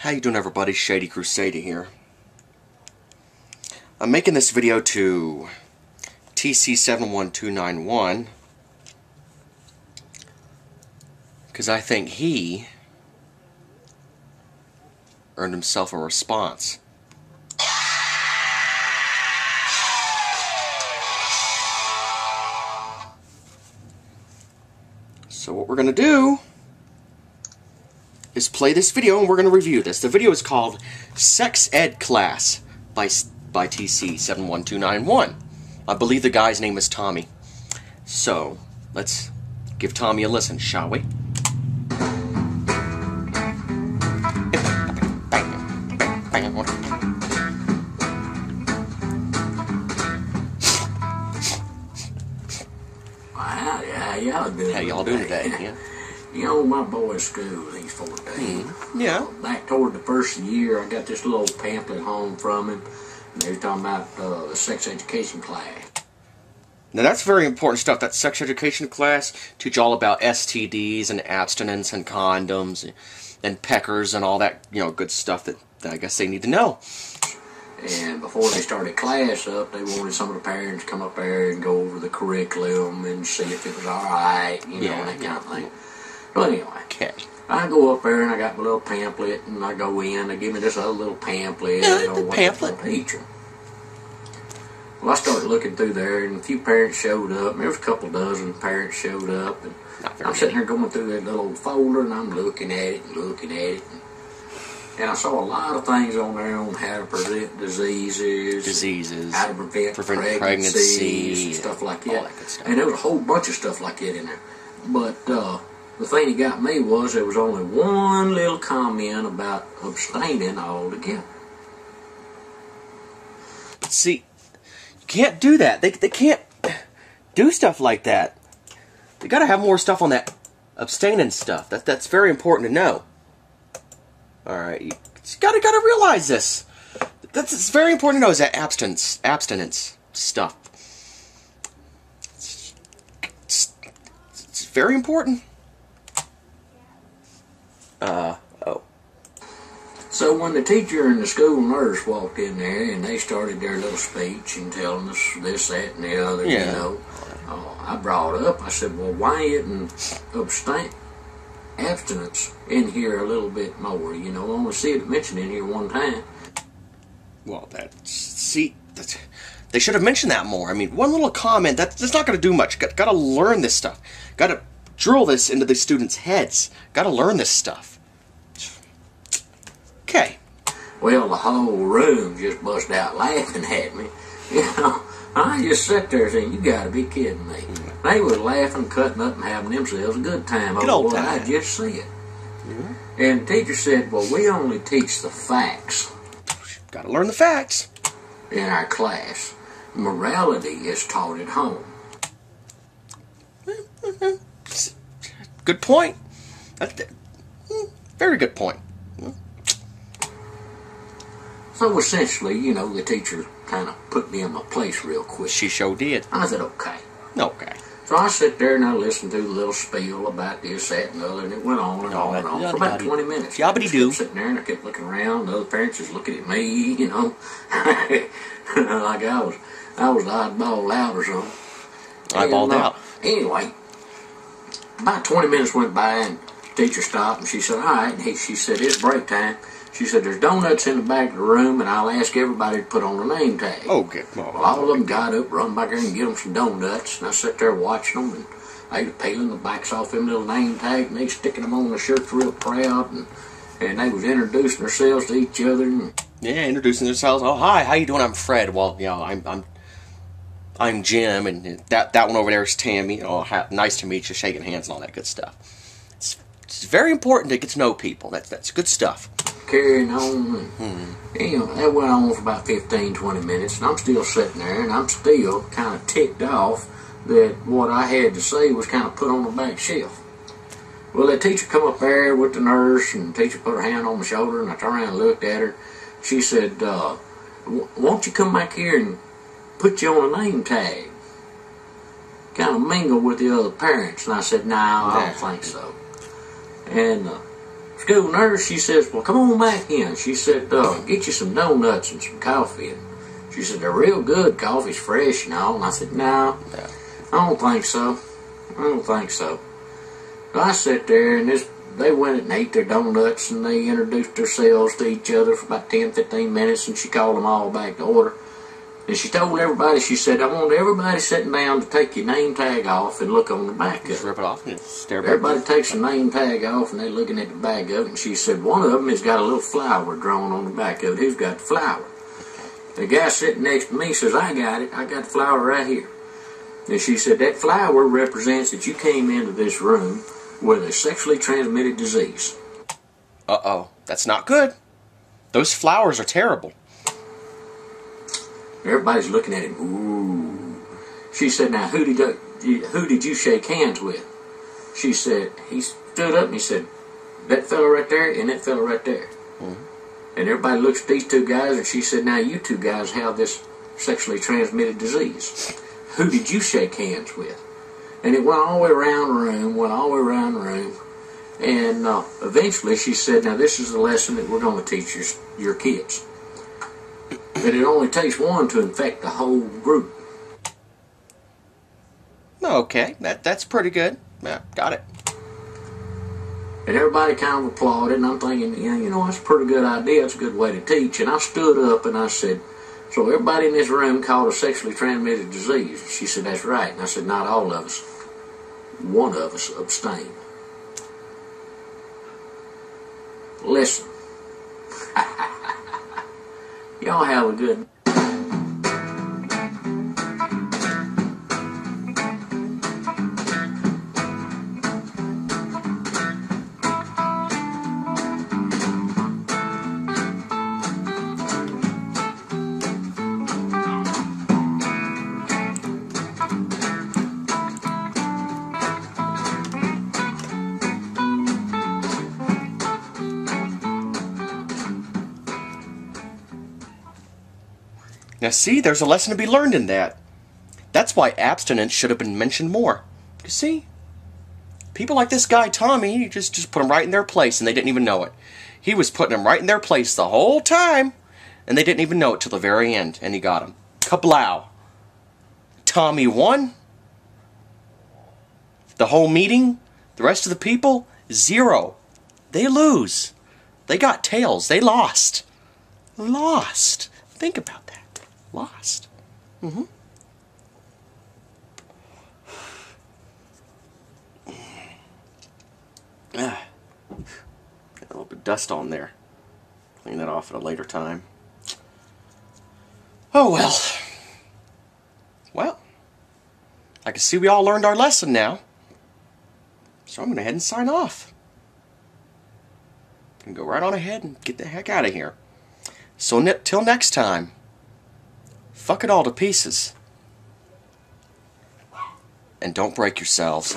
How you doing, everybody? Shady Crusader here. I'm making this video to TC71291 because I think he earned himself a response. So what we're going to do is play this video and we're going to review this. The video is called Sex Ed Class by TC71291. I believe the guy's name is Tommy. So, let's give Tommy a listen, shall we? How y'all doing today? Yeah. You know, my boy's school, he's 14. Yeah. Back toward the first year, I got this little pamphlet home from him, and they were talking about the sex education class. Now that's very important stuff. That sex education class teach all about STDs and abstinence and condoms and peckers and all that, you know, good stuff that I guess they need to know. And before they started class up, they wanted some of the parents to come up there and go over the curriculum and see if it was alright, you know, that kind of thing. But anyway, I go up there and I got my little pamphlet and I go in, they give me this other little pamphlet. Pamphlet? Teacher. Well, I started looking through there and a few parents showed up, and there was a couple dozen parents showed up, and I'm sitting there going through that little old folder and I'm looking at it and looking at it. And I saw a lot of things on there on how to prevent diseases, how to prevent pregnancies, and stuff like that. And there was a whole bunch of stuff like that in there. But the thing that got me was there was only one little comment about abstaining altogether. See, you can't do that. They can't do stuff like that. They gotta have more stuff on that abstaining stuff. That's very important to know. Alright, you gotta realize this. It's very important to know is that abstinence stuff. It's very important. So when the teacher and the school nurse walked in there and they started their little speech and telling us this, that, and the other, you know, I brought up, I said, well, why isn't abstinence in here a little bit more? You know, I only see it mentioned in here one time. Well, they should have mentioned that more. I mean, one little comment, that's not going to do much. Got to learn this stuff. Got to drill this into the students' heads. Got to learn this stuff. Okay. Well, the whole room just bust out laughing at me. You know, I just sat there saying, you got to be kidding me. They were laughing, cutting up, and having themselves a good time over what I just said. And the teacher said, well, we only teach the facts. Got to learn the facts. In our class. Morality is taught at home. Good point. Very good point. So essentially, you know, the teacher kind of put me in my place real quick. She sure did. I said, okay. Okay. So I sit there and I listened to the little spiel about this, that, and the other, and it went on and on and on for about 20 minutes. Yabbity-doo. Sitting there and I kept looking around, the other parents just looking at me, you know, like I was the oddball out or something. Eyeballed out. Anyway, about 20 minutes went by and the teacher stopped and she said, all right, and she said, it's break time. She said, there's donuts in the back of the room, and I'll ask everybody to put on a name tag. Okay. Well, all of them got up, run back there and get them some donuts, and I sat there watching them, and they was peeling the backs off them little name tags, and they sticking them on their shirts real proud, and they was introducing themselves to each other. And yeah, introducing themselves. Oh, hi, how you doing? I'm Fred. Well, you know, I'm Jim, and that one over there is Tammy. Oh, nice to meet you, shaking hands and all that good stuff. It's very important to get to know people. That's good stuff. Carrying on, and you know, that went on for about 15-20 minutes, and I'm still sitting there, and I'm still kind of ticked off that what I had to say was kind of put on the back shelf. Well, the teacher come up there with the nurse, and the teacher put her hand on my shoulder, and I turned around and looked at her. She said, won't you come back here and put you on a name tag? Kind of mingle with the other parents. And I said, no, I don't think so. And school nurse, she says, well, come on back in. She said, get you some donuts and some coffee. And she said, they're real good. Coffee's fresh and all. And I said, no, I don't think so. I don't think so. So I sat there, and they went and ate their donuts, and they introduced themselves to each other for about 10, 15 minutes, and she called them all back to order. And she told everybody, she said, I want everybody sitting down to take your name tag off and look on the back of it. Just rip it off and stare back. Everybody takes the name tag off, and they're looking at the back of it, and she said, one of them has got a little flower drawn on the back of it. Who's got the flower? The guy sitting next to me says, I got it. I got the flower right here. And she said, that flower represents that you came into this room with a sexually transmitted disease. Uh-oh. That's not good. Those flowers are terrible. Everybody's looking at him. Ooh. She said, now, who did you shake hands with? She said, he stood up and he said, that fella right there and that fella right there. Mm-hmm. And everybody looks at these two guys, and she said, now, you two guys have this sexually transmitted disease. Who did you shake hands with? And it went all the way around the room, and eventually she said, now this is the lesson that we're going to teach your kids. That it only takes one to infect the whole group. Okay, that's pretty good. Yeah, got it. And everybody kind of applauded, and I'm thinking, yeah, you know, that's a pretty good idea. It's a good way to teach. And I stood up and I said, so everybody in this room called a sexually transmitted disease. She said, that's right. And I said, not all of us. One of us abstained. Listen. Y'all have a good... Now see, there's a lesson to be learned in that. That's why abstinence should have been mentioned more. You see? People like this guy, Tommy, you just put them right in their place, and they didn't even know it. He was putting them right in their place the whole time, and they didn't even know it till the very end, and he got them. Kablow. Tommy won. The whole meeting, the rest of the people, 0. They lose. They got tails. They lost. Lost. Think about that. Lost. Mm-hmm. Got a little bit of dust on there. Clean that off at a later time. Oh well. Well, I can see we all learned our lesson now. So I'm going to head and sign off. And go right on ahead and get the heck out of here. So till next time. Fuck it all to pieces. And don't break yourselves.